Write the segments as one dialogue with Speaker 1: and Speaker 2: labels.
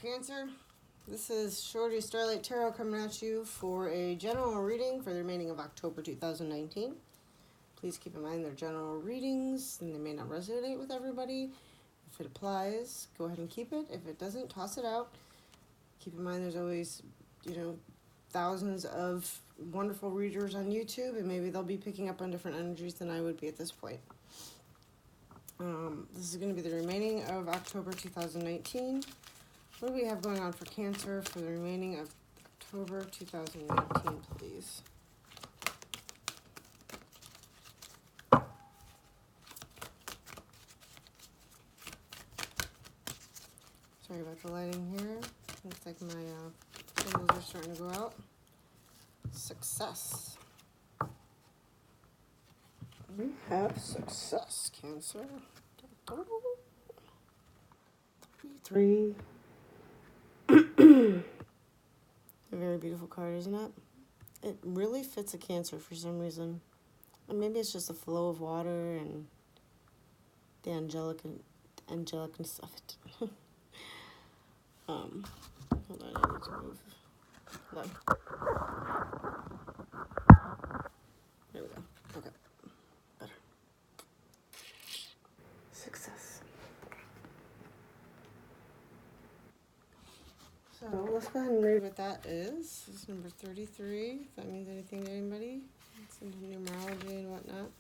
Speaker 1: Cancer, this is Shorty Starlight Tarot coming at you for a general reading for the remaining of October 2019. Please keep in mind they're general readings and they may not resonate with everybody. If it applies, go ahead and keep it. If it doesn't, toss it out. Keep in mind there's always, thousands of wonderful readers on YouTube, and maybe they'll be picking up on different energies than I would be at this point. This is going to be the remaining of October 2019. What do we have going on for Cancer for the remaining of October 2019, please? Sorry about the lighting here. Looks like my candles are starting to go out. Success. We have success, Cancer. 3. A very beautiful card, isn't it? It really fits a Cancer for some reason. And maybe it's just the flow of water and the angelicness of it. Hold on, I need to move. Hold on. There we go. Okay. Better. Success. So let's go ahead and read what that is. It's number 33. If that means anything to anybody. It's into numerology and whatnot.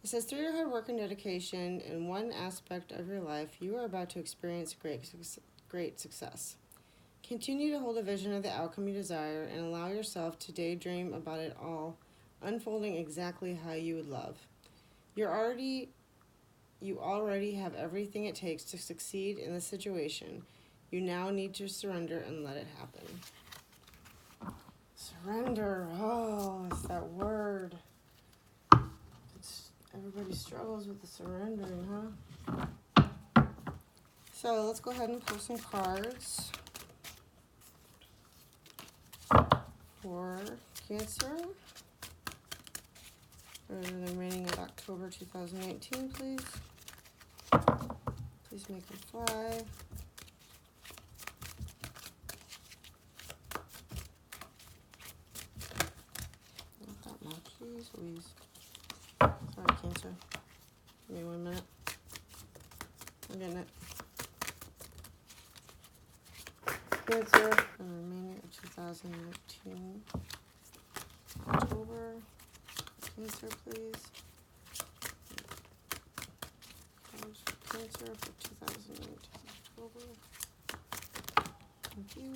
Speaker 1: It says, through your hard work and dedication in one aspect of your life, you are about to experience great success. Continue to hold a vision of the outcome you desire and allow yourself to daydream about it all unfolding exactly how you would love. You already have everything it takes to succeed in this situation. You now need to surrender and let it happen. Surrender. Oh, it's that word. Everybody struggles with the surrendering, huh? So let's go ahead and pull some cards for Cancer for the remaining of October 2019, please. Please make them fly. Not that much, please, Louise. Sorry, Cancer. Give me 1 minute. I'm getting it. Cancer for the remaining of 2019. October. Cancer, please. Cards for Cancer for 2019. October. Thank you.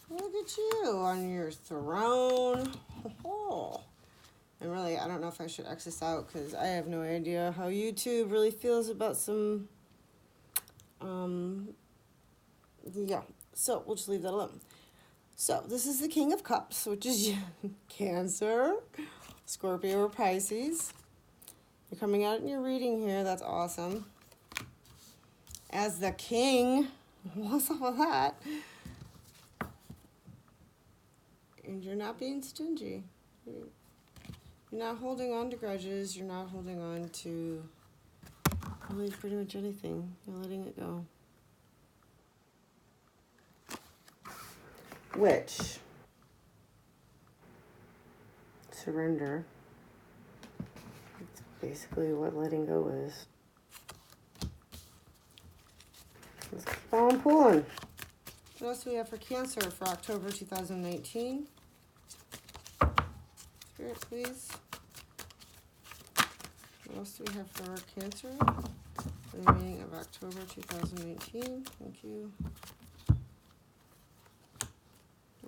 Speaker 1: Look at you on your throne. Oh. And really, I don't know if I should X this out because I have no idea how YouTube really feels about some, yeah. So we'll just leave that alone. So this is the King of Cups, which is Cancer, Scorpio, or Pisces. You're coming out in your reading here. That's awesome. As the king, what's up with that? And you're not being stingy. You're not holding on to grudges. You're not holding on to really pretty much anything. You're letting it go. Which, surrender, it's basically what letting go is. Let's keep on pulling. What else do we have for Cancer for October 2019? Spirit, please. What else do we have for Cancer for the remaining of October 2019? Thank you.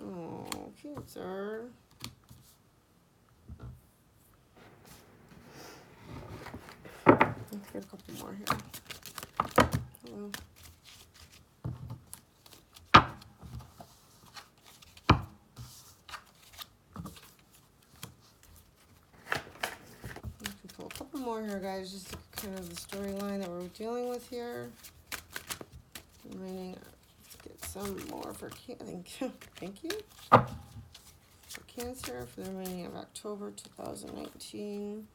Speaker 1: Oh, Cancer. Let's get a couple more here. Hello. Pull a couple more here, guys, just to kind of the storyline that we're dealing with here. Remaining, let's get some more for thank you. For Cancer for the remaining of October 2019.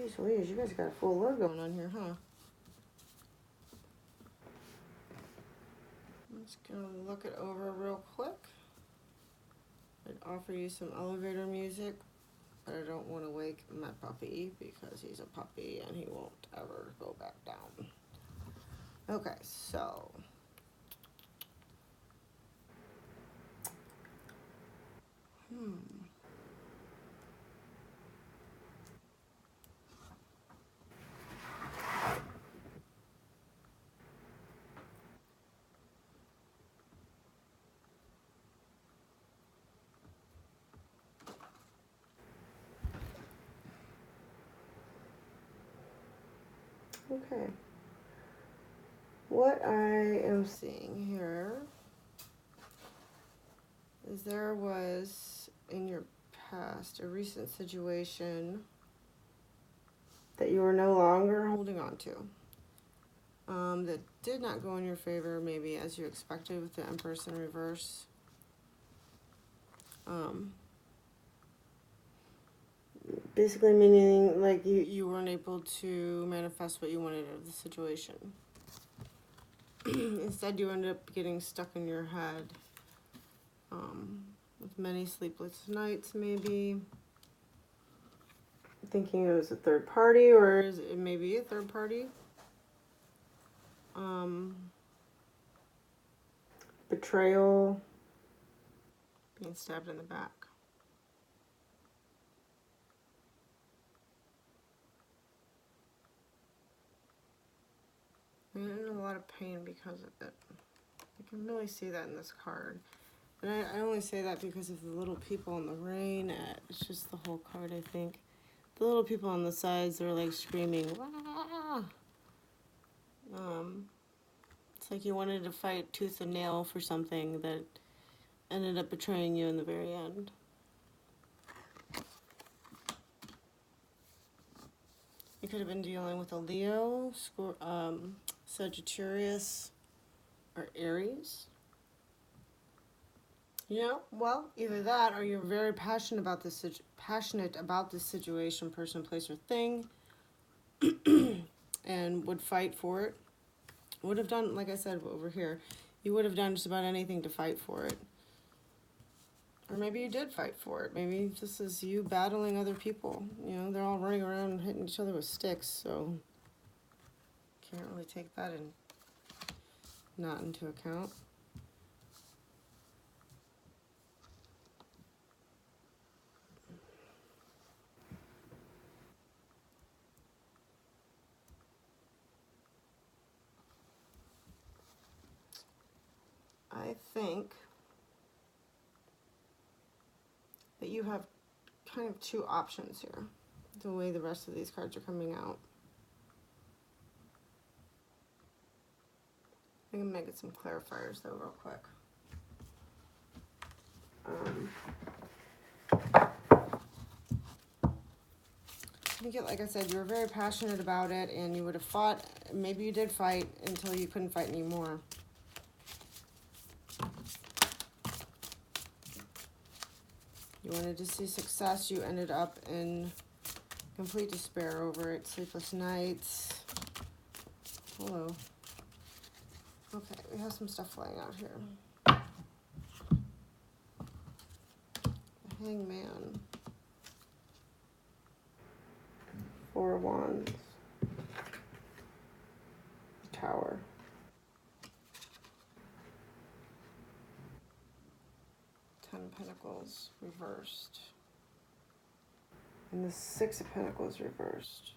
Speaker 1: Jeez Louise, you guys got a full load going on here, huh? I'm just gonna look it over real quick. I'd offer you some elevator music, but I don't want to wake my puppy because he's a puppy and he won't ever go back down. Okay, so. Okay. What I am seeing here is there was in your past a recent situation that you are no longer holding on to. That did not go in your favor, maybe as you expected with the Empress in reverse. Basically meaning like you weren't able to manifest what you wanted out of the situation. Instead, you ended up getting stuck in your head with many sleepless nights, maybe. Thinking it was a third party, or is it maybe a third party? Betrayal. Being stabbed in the back. You're in a lot of pain because of it. You can really see that in this card. And I only say that because of the little people in the rain. It's just the whole card, I think. The little people on the sides, they're like screaming, "Wah!" It's like you wanted to fight tooth and nail for something that ended up betraying you in the very end. You could have been dealing with a Leo, Sagittarius, or Aries. You know, well, either that or you're very passionate about this situation, person, place, or thing, and would fight for it. Would have done, like I said over here, you would have done just about anything to fight for it. Or maybe you did fight for it. Maybe this is you battling other people. You know, they're all running around and hitting each other with sticks, so can't really take that not into account. I think that you have kind of two options here, the way the rest of these cards are coming out. I'm going to make it some clarifiers, though, real quick. I think, like I said, you were very passionate about it, and you would have fought. Maybe you did fight until you couldn't fight anymore. You wanted to see success. You ended up in complete despair over it. Sleepless nights. Hello. Okay, we have some stuff flying out here. The Hangman. Four of Wands. Tower. Ten of Pentacles reversed. And the Six of Pentacles reversed.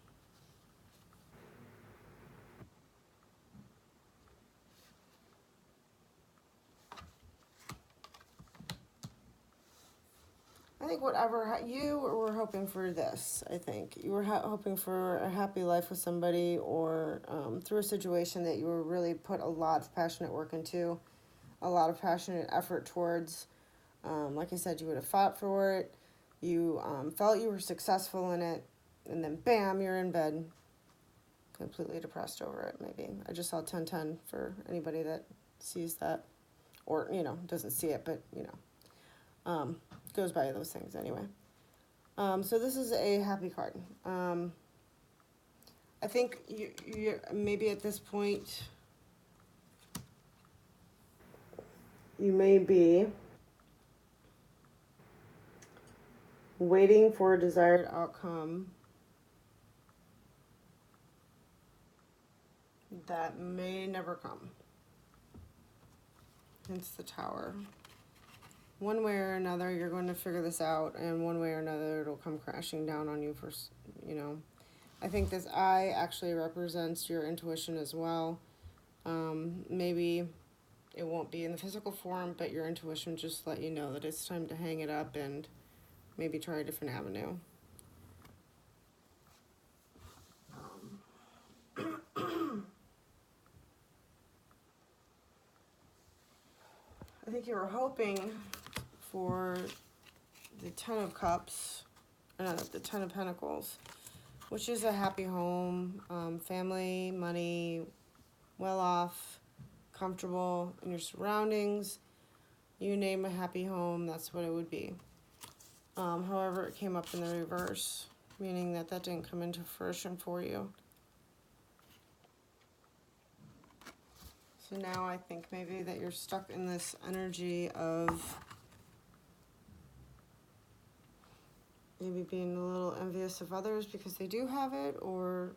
Speaker 1: I think whatever, you were hoping for this, I think. You were hoping for a happy life with somebody, or through a situation that you were really put a lot of passionate work into, a lot of passionate effort towards. Like I said, you would have fought for it. You felt you were successful in it, and then bam, you're in bed, completely depressed over it, maybe. I just saw 1010 for anybody that sees that, or, you know, doesn't see it, but, you know, goes by those things anyway. So this is a happy card. I think you're maybe at this point, you may be waiting for a desired outcome that may never come. Hence the Tower. One way or another, you're going to figure this out, and one way or another, it'll come crashing down on you for, you know. I think this eye actually represents your intuition as well. Maybe it won't be in the physical form, but your intuition just let you know that it's time to hang it up and maybe try a different avenue. I think you were hoping for the Ten of Cups, the Ten of Pentacles, which is a happy home, family, money, well off, comfortable in your surroundings. You name a happy home, that's what it would be. However, it came up in the reverse, meaning that didn't come into fruition for you. So now I think maybe that you're stuck in this energy of maybe being a little envious of others because they do have it, or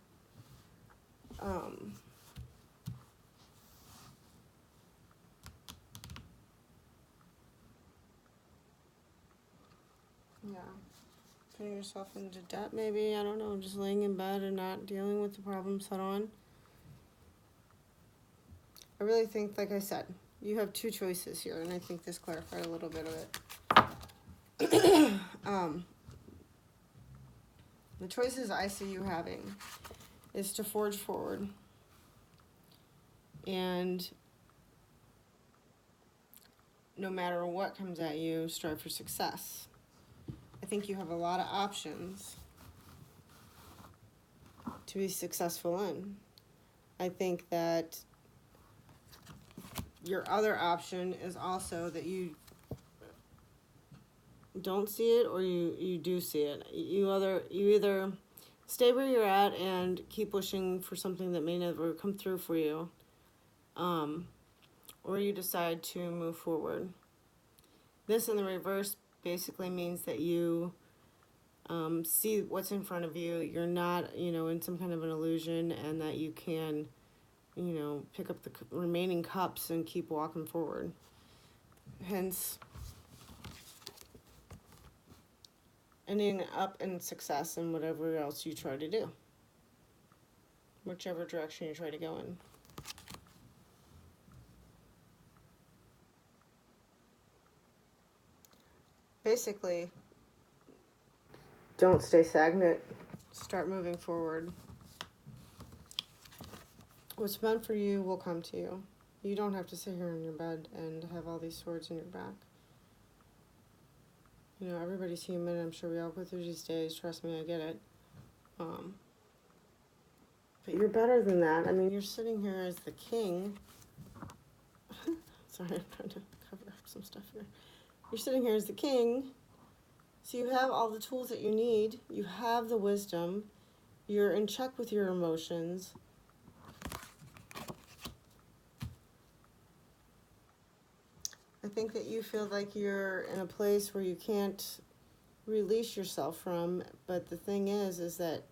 Speaker 1: yeah, putting yourself into debt maybe, I don't know, just laying in bed and not dealing with the problems head on. I really think, like I said, you have two choices here, and I think this clarified a little bit of it. The choices I see you having is to forge forward and no matter what comes at you, strive for success. I think you have a lot of options to be successful in. I think that your other option is also that you don't see it or you do see it. You either stay where you're at and keep wishing for something that may never come through for you, or you decide to move forward. This in the reverse basically means that you see what's in front of you. You're not, in some kind of an illusion, and that you can, pick up the remaining cups and keep walking forward. Hence, ending up in success in whatever else you try to do. Whichever direction you try to go in. Basically, don't stay stagnant. Start moving forward. What's meant for you will come to you. You don't have to sit here in your bed and have all these swords in your back. Everybody's human. I'm sure we all go through these days. Trust me, I get it. But you're better than that. I mean, you're sitting here as the king. Sorry, I'm trying to cover up some stuff here. You're sitting here as the king. So you have all the tools that you need. You have the wisdom. You're in check with your emotions. I think that you feel like you're in a place where you can't release yourself from, but the thing is that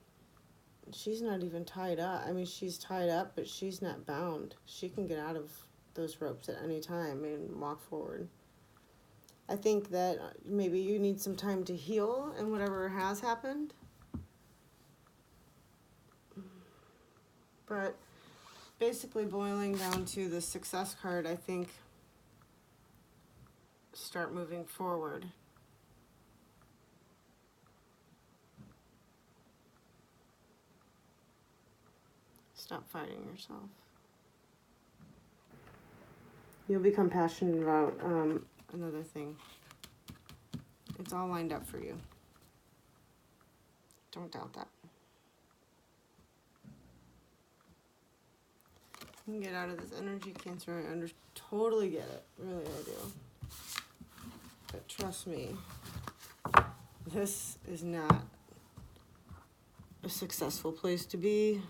Speaker 1: she's not even tied up. I mean, she's tied up, but she's not bound. She can get out of those ropes at any time and walk forward. I think that maybe you need some time to heal and whatever has happened. But basically boiling down to the success card, I think start moving forward. Stop fighting yourself. You'll become passionate about another thing. It's all lined up for you. Don't doubt that. You can get out of this energy, Cancer. I totally get it. Really, I do. But trust me, this is not a successful place to be.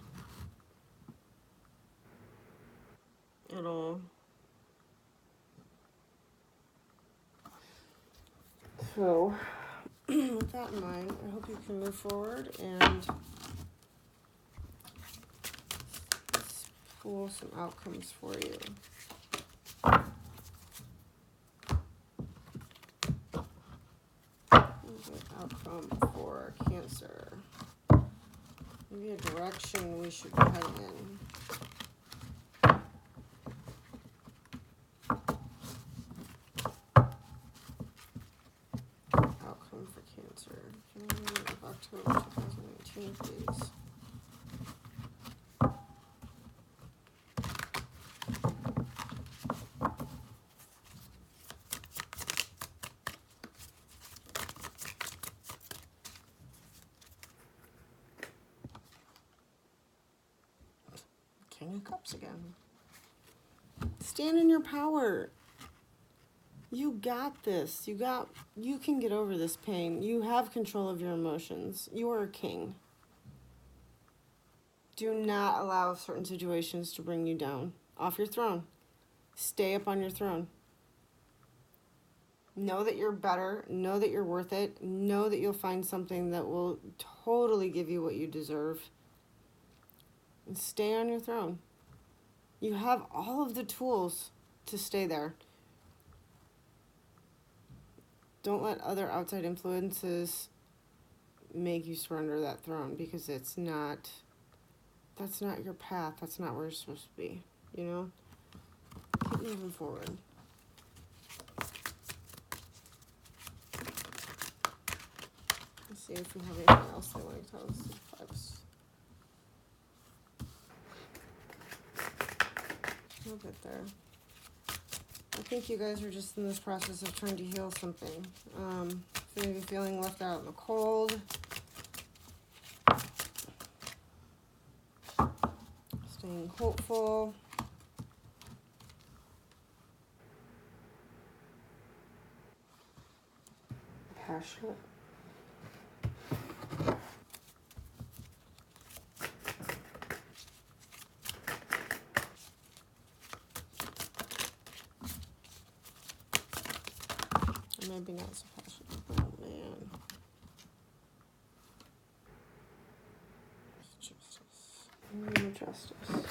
Speaker 1: it'll... So, with that in mind, I hope you can move forward and pull some outcomes for you. Outcome for Cancer. Maybe a direction we should be heading in. Outcome for Cancer. January of October 2019, please. King of Cups again. Stand in your power. You got this. You can get over this pain. You have control of your emotions. You are a king. Do not allow certain situations to bring you down off your throne. Stay up on your throne. Know that you're better. Know that you're worth it. Know that you'll find something that will totally give you what you deserve. And stay on your throne. You have all of the tools to stay there. Don't let other outside influences make you surrender that throne, because that's not your path. That's not where you're supposed to be, you know? Keep moving forward. Let's see if we have anything else they want to tell us. We'll get there. I think you guys are just in this process of trying to heal something. Maybe feeling left out in the cold. Staying hopeful. Passionate. Maybe not so passionate. Oh man. Justice. Justice.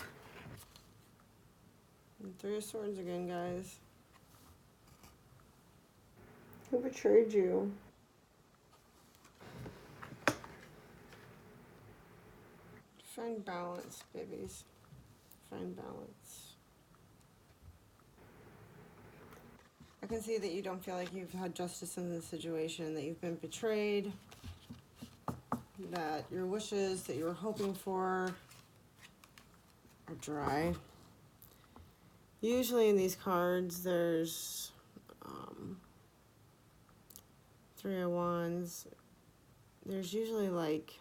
Speaker 1: And 3 of Swords again, guys. Who betrayed you? Find balance, babies. Find balance. I can see that you don't feel like you've had justice in this situation, that you've been betrayed, that your wishes that you were hoping for are dry. Usually in these cards, there's 3 of Wands. There's usually like,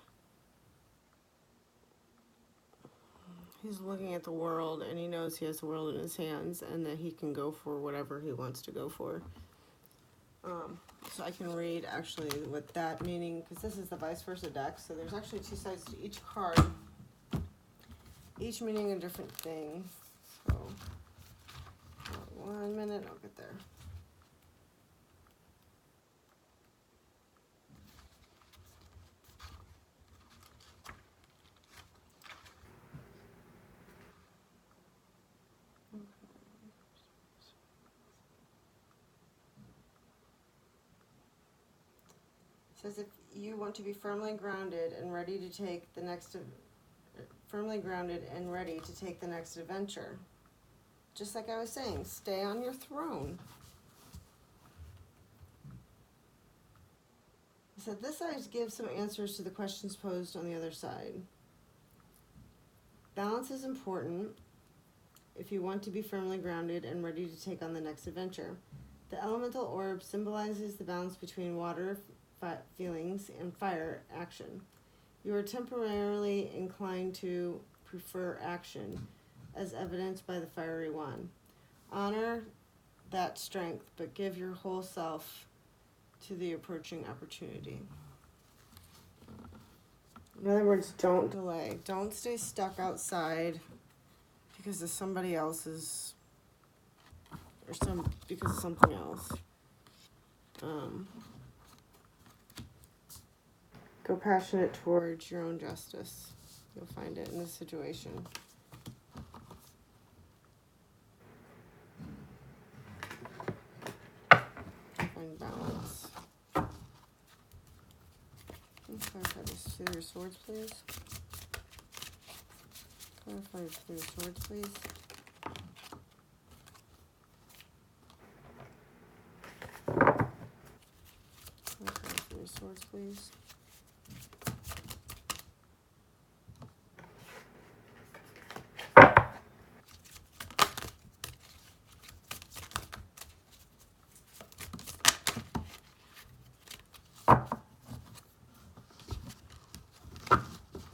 Speaker 1: he's looking at the world and he knows he has the world in his hands and that he can go for whatever he wants to go for. So I can read actually what that meaning, because this is the vice versa deck, so there's actually 2 sides to each card, each meaning a different thing. So 1 minute, I'll get there. Says if you want to be firmly grounded and ready to take the next adventure. Just like I was saying, stay on your throne. I said this side gives some answers to the questions posed on the other side. Balance is important if you want to be firmly grounded and ready to take on the next adventure. The elemental orb symbolizes the balance between water feelings and fire action. You are temporarily inclined to prefer action, as evidenced by the fiery wand. Honor that strength, but give your whole self to the approaching opportunity. In other words, don't delay. Don't stay stuck outside because of somebody else's or because of something else. Go passionate towards your own justice. You'll find it in this situation. Find balance. Clarify this. Three of Swords, please. Clarify the Three of Swords, please. Clarify the Three of Swords, please.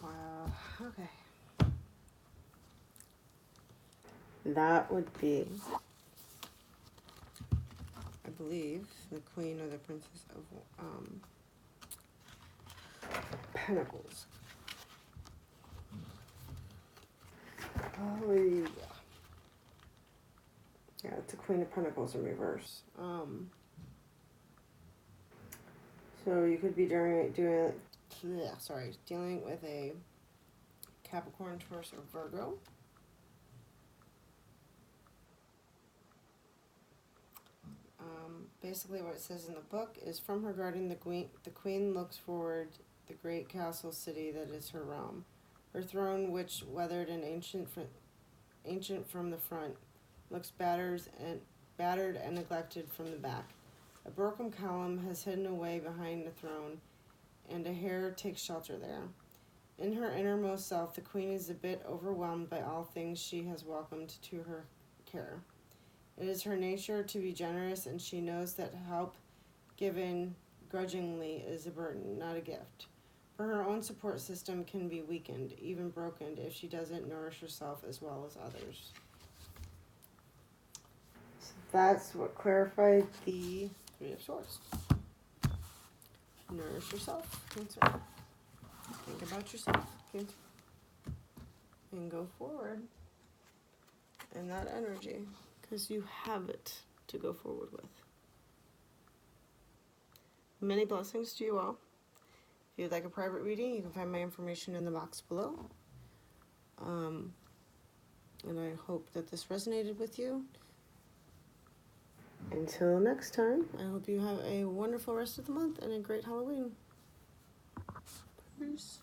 Speaker 1: Wow. Okay. That would be, I believe, the Queen or the Princess of Pentacles. Oh, yeah. Yeah, it's a Queen of Pentacles in reverse. So you could be dealing with a Capricorn, Taurus, or Virgo. Basically what it says in the book is, from her garden, the queen looks forward the great castle city that is her realm. Her throne, which weathered and ancient from the front, looks battered and neglected from the back. A broken column has hidden away behind the throne, and a hare takes shelter there. In her innermost self, the queen is a bit overwhelmed by all things she has welcomed to her care. It is her nature to be generous, and she knows that help given grudgingly is a burden, not a gift. For her own support system can be weakened, even broken, if she doesn't nourish herself as well as others. So that's what clarified the Three of Swords. Nourish yourself, Cancer. Think about yourself, Cancer. And go forward in that energy, because you have it to go forward with. Many blessings to you all. If you'd like a private reading, you can find my information in the box below. And I hope that this resonated with you. Until next time, I hope you have a wonderful rest of the month and a great Halloween. Peace.